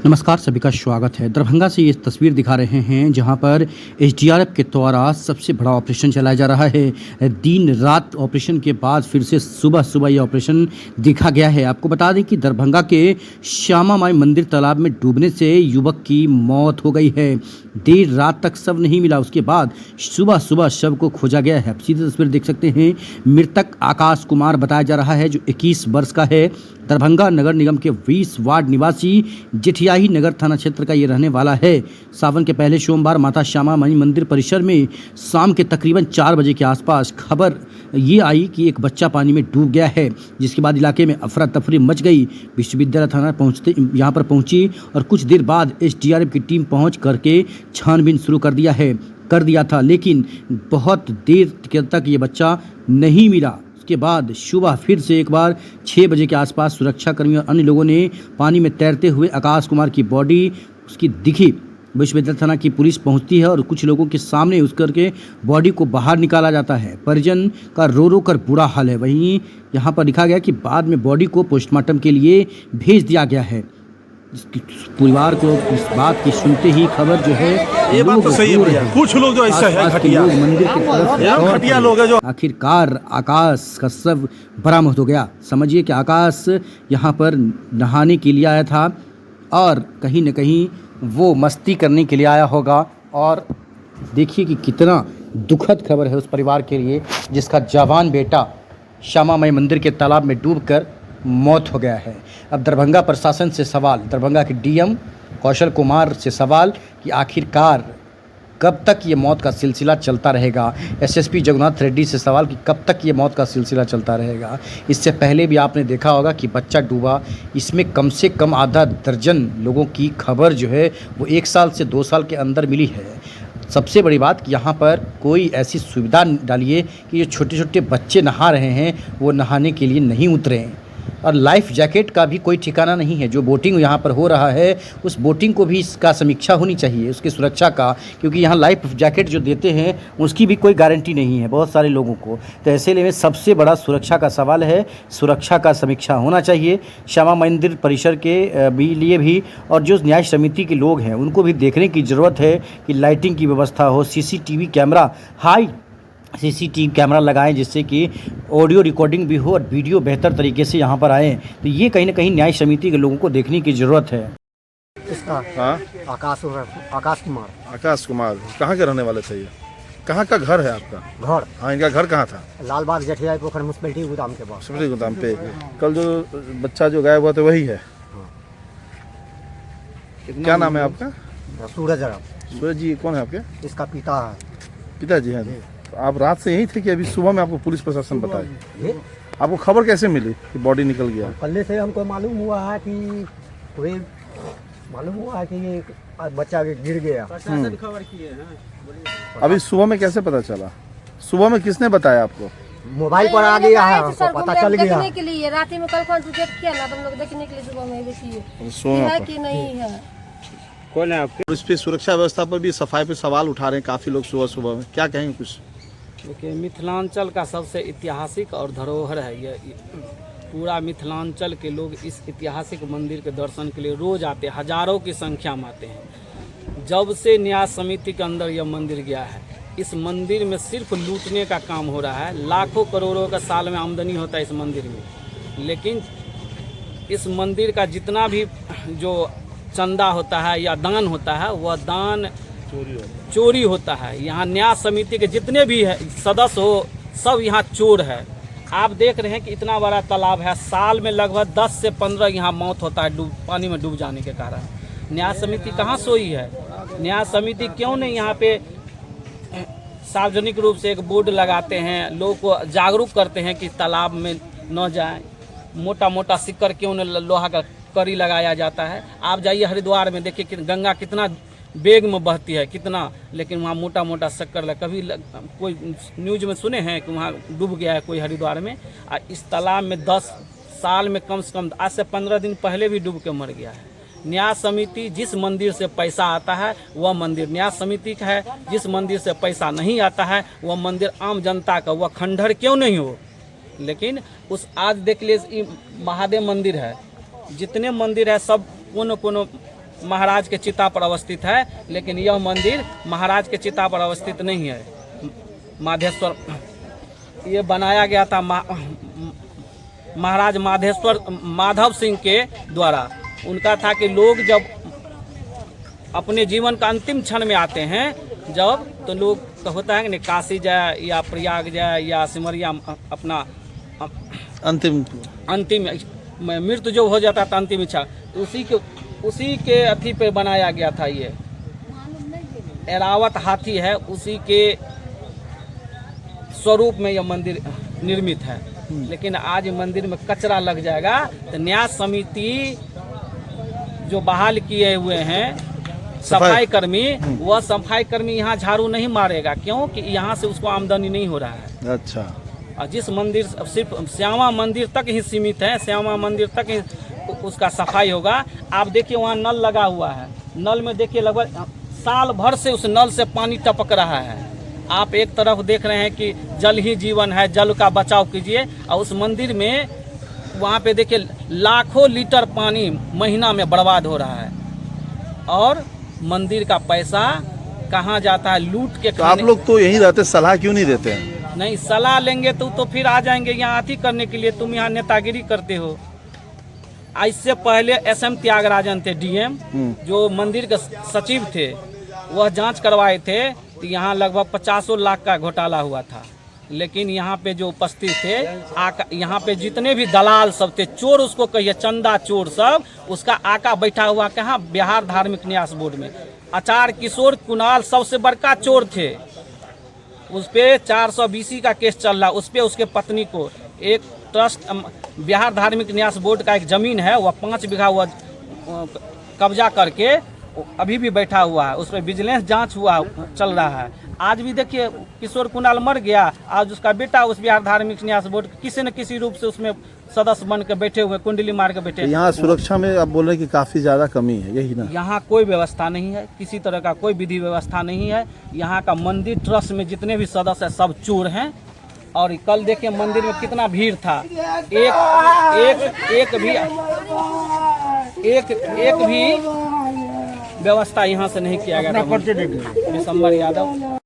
नमस्कार, सभी का स्वागत है। दरभंगा से ये तस्वीर दिखा रहे हैं जहां पर एसडीआरएफ के द्वारा सबसे बड़ा ऑपरेशन चलाया जा रहा है। दिन रात ऑपरेशन के बाद फिर से सुबह सुबह ये ऑपरेशन देखा गया है। आपको बता दें कि दरभंगा के श्यामा माई मंदिर तालाब में डूबने से युवक की मौत हो गई है। देर रात तक शव नहीं मिला, उसके बाद सुबह सुबह शव को खोजा गया है। आप सीधी तस्वीर देख सकते हैं। मृतक आकाश कुमार बताया जा रहा है, जो 21 वर्ष का है। दरभंगा नगर निगम के 20 वार्ड निवासी जेठियाही नगर थाना क्षेत्र का ये रहने वाला है। सावन के पहले सोमवार माता श्यामा माई मंदिर परिसर में शाम के तकरीबन 4 बजे के आसपास खबर ये आई कि एक बच्चा पानी में डूब गया है, जिसके बाद इलाके में अफरा तफरी मच गई। विश्वविद्यालय थाना यहाँ पर पहुंची और कुछ देर बाद एसडीआरएफ की टीम पहुंच करके छानबीन शुरू कर दिया था, लेकिन बहुत देर तक ये बच्चा नहीं मिला। उसके बाद सुबह फिर से एक बार 6 बजे के आसपास सुरक्षाकर्मी और अन्य लोगों ने पानी में तैरते हुए आकाश कुमार की बॉडी उसकी दिखी। विश्वविद्यालय थाना की पुलिस पहुंचती है और कुछ लोगों के सामने उस करके बॉडी को बाहर निकाला जाता है। परिजन का रो कर बुरा हाल है। वहीं यहाँ पर लिखा गया कि बाद में बॉडी को पोस्टमार्टम के लिए भेज दिया गया है। परिवार को इस बात की सुनते ही खबर जो है ये बात तो सही है। कुछ लोग जो ऐसा है घटिया मंदिर की तरफ घटिया लोग है जो आखिरकार आकाश का शव बरामद हो गया। समझिए कि आकाश यहाँ पर नहाने के लिए आया था और कहीं न कहीं वो मस्ती करने के लिए आया होगा। और देखिए कि कितना दुखद खबर है उस परिवार के लिए जिसका जवान बेटा श्यामा माई मंदिर के तालाब में डूबकर मौत हो गया है। अब दरभंगा प्रशासन से सवाल, दरभंगा के डीएम कौशल कुमार से सवाल कि आखिरकार कब तक ये मौत का सिलसिला चलता रहेगा। एसएसपी जगन्नाथ रेड्डी से सवाल कि कब तक ये मौत का सिलसिला चलता रहेगा। इससे पहले भी आपने देखा होगा कि बच्चा डूबा, इसमें कम से कम आधा दर्जन लोगों की खबर जो है वो 1 साल से 2 साल के अंदर मिली है। सबसे बड़ी बात कि यहाँ पर कोई ऐसी सुविधा डालिए कि जो छोटे छोटे बच्चे नहा रहे हैं वो नहाने के लिए नहीं उतरे हैं। और लाइफ जैकेट का भी कोई ठिकाना नहीं है। जो बोटिंग यहाँ पर हो रहा है उस बोटिंग को भी इसका समीक्षा होनी चाहिए, उसकी सुरक्षा का, क्योंकि यहाँ लाइफ जैकेट जो देते हैं उसकी भी कोई गारंटी नहीं है बहुत सारे लोगों को। तो ऐसे में सबसे बड़ा सुरक्षा का सवाल है, सुरक्षा का समीक्षा होना चाहिए श्यामा मंदिर परिसर के लिए भी। और जो न्याय समिति के लोग हैं उनको भी देखने की ज़रूरत है कि लाइटिंग की व्यवस्था हो, CCTV camera, high CCTV camera लगाएं, जिससे कि ऑडियो रिकॉर्डिंग भी हो और वीडियो बेहतर तरीके से यहाँ पर आए। तो ये कहीं ना कहीं न्याय समिति के लोगों को देखने की ज़रूरत है। इसका आकाश कुमार। आकाश कुमार कहाँ के रहने वाले थे? ये कहाँ का घर है आपका? घर, हाँ, इनका घर कहाँ था? लालबाग जेठिया पोखर म्युनिसिपैलिटी गोदाम के पास। गोदाम पे कल जो बच्चा जो गायब हुआ था वही है? क्या नाम है आपका? सूरज जी कौन है आपके? इसका पिताजी हैं। आप रात से यही थे कि अभी सुबह में आपको पुलिस प्रशासन बताए? आपको खबर कैसे मिली कि बॉडी निकल गया? कल से हमको मालूम हुआ है कि ये बच्चा गिर गया। खबर किए हैं। अभी सुबह में कैसे पता चला? सुबह में किसने बताया आपको? मोबाइल पर आ गया है, हमको पता चल गया। देखने के लिए रात में कल कौन चेक किया ना, तुम लोग देखने के लिए सुबह में देखिए है कि नहीं है। कौन है आपके? इस पे सुरक्षा व्यवस्था पर भी, सफाई पे सवाल उठा रहे हैं काफी लोग सुबह सुबह में, क्या कहेंगे कुछ? देखिए, मिथिलांचल का सबसे ऐतिहासिक और धरोहर है ये। पूरा मिथिलांचल के लोग इस ऐतिहासिक मंदिर के दर्शन के लिए रोज आते हैं, हजारों की संख्या में आते हैं। जब से न्याय समिति के अंदर यह मंदिर गया है, इस मंदिर में सिर्फ लूटने का काम हो रहा है। लाखों करोड़ों का साल में आमदनी होता है इस मंदिर में, लेकिन इस मंदिर का जितना भी जो चंदा होता है या दान होता है वह दान चोरी होता है। यहाँ न्याय समिति के जितने भी है सदस्य हो सब यहाँ चोर है। आप देख रहे हैं कि इतना बड़ा तालाब है, साल में लगभग 10 से 15 यहाँ मौत होता है पानी में डूब जाने के कारण। न्याय समिति कहाँ सोई है? न्याय समिति क्यों नहीं यहाँ पे सार्वजनिक रूप से एक बोर्ड लगाते हैं, लोगों को जागरूक करते हैं कि तालाब में न जाएं? मोटा मोटा सिक्कर क्यों न लोहा का कड़ी लगाया जाता है? आप जाइए हरिद्वार में, देखिए कि गंगा कितना वेग में बहती है कितना, लेकिन वहाँ मोटा मोटा शक्कर कभी कोई न्यूज में सुने हैं कि वहाँ डूब गया है कोई हरिद्वार में। और इस तालाब में 10 साल में कम से कम आज से 15 दिन पहले भी डूब के मर गया है। न्यास समिति जिस मंदिर से पैसा आता है वह मंदिर न्यास समिति का है, जिस मंदिर से पैसा नहीं आता है वह मंदिर आम जनता का, वह खंडहर क्यों नहीं हो। लेकिन उस आज देख लीजिए महादेव मंदिर है, जितने मंदिर है सब कोनो महाराज के चिता पर अवस्थित है, लेकिन यह मंदिर महाराज के चिता पर अवस्थित नहीं है। माधेश्वर ये बनाया गया था महाराज माधव सिंह के द्वारा। उनका था कि लोग जब अपने जीवन का अंतिम क्षण में आते हैं जब, तो लोग तो होता है कि काशी जाए या प्रयाग जाए या सिमरिया अपना अंतिम मृत्यु जो हो जाता था अंतिम इच्छा, उसी के अथी पे बनाया गया था। ये एरावत हाथी है, उसी के स्वरूप में यह मंदिर निर्मित है। लेकिन आज मंदिर में कचरा लग जाएगा तो न्यास समिति जो बहाल किए हुए हैं सफाई कर्मी, वह सफाई कर्मी यहाँ झाड़ू नहीं मारेगा, क्योंकि यहाँ से उसको आमदनी नहीं हो रहा है। अच्छा। और जिस मंदिर सिर्फ श्यामा मंदिर तक ही सीमित है, श्यामा मंदिर तक ही उसका सफाई होगा। आप देखिए वहाँ नल लगा हुआ है, नल में देखिए लगभग साल भर से उस नल से पानी टपक रहा है। आप एक तरफ देख रहे हैं कि जल ही जीवन है, जल का बचाव कीजिए, और उस मंदिर में वहाँ पे देखिए लाखों लीटर पानी महीना में बर्बाद हो रहा है। और मंदिर का पैसा कहाँ जाता है, लूट के। तो आप लोग तो यहीं रहते, सलाह क्यों नहीं देते हैं? नहीं, सलाह लेंगे तो फिर आ जाएंगे यहाँ अथी करने के लिए, तुम यहाँ नेतागिरी करते हो। इससे पहले SM त्यागराजन थे DM, जो मंदिर के सचिव थे, वह जांच करवाए थे तो यहाँ लगभग 50 लाख का घोटाला हुआ था। लेकिन यहाँ पे जो उपस्थित थे यहाँ पे जितने भी दलाल सब थे, चोर उसको कहिए, चंदा चोर सब, उसका आका बैठा हुआ कहाँ, बिहार धार्मिक न्यास बोर्ड में। आचार्य किशोर कुणाल सबसे बड़का चोर थे, उस पे 420 का केस चल रहा। उस पे उसके पत्नी को एक ट्रस्ट, बिहार धार्मिक न्यास बोर्ड का एक जमीन है, वह 5 बीघा हुआ कब्जा करके अभी भी बैठा हुआ है। उस पर विजिलेंस जांच हुआ चल रहा है। आज भी देखिए किशोर कुणाल मर गया, आज उसका बेटा उस बिहार धार्मिक न्यास बोर्ड किसी न किसी रूप से उसमें सदस्य बन के बैठे हुए, कुंडली मार के बैठे। यहाँ सुरक्षा में आप बोल रहे हैं कि काफी ज्यादा कमी है, यही ना? यहाँ कोई व्यवस्था नहीं है, किसी तरह का कोई विधि व्यवस्था नहीं है। यहाँ का मंदिर ट्रस्ट में जितने भी सदस्य हैं सब चोर हैं। और कल देखिए मंदिर में कितना भीड़ था, एक भी व्यवस्था यहाँ से नहीं किया गया था। विशंबर यादव।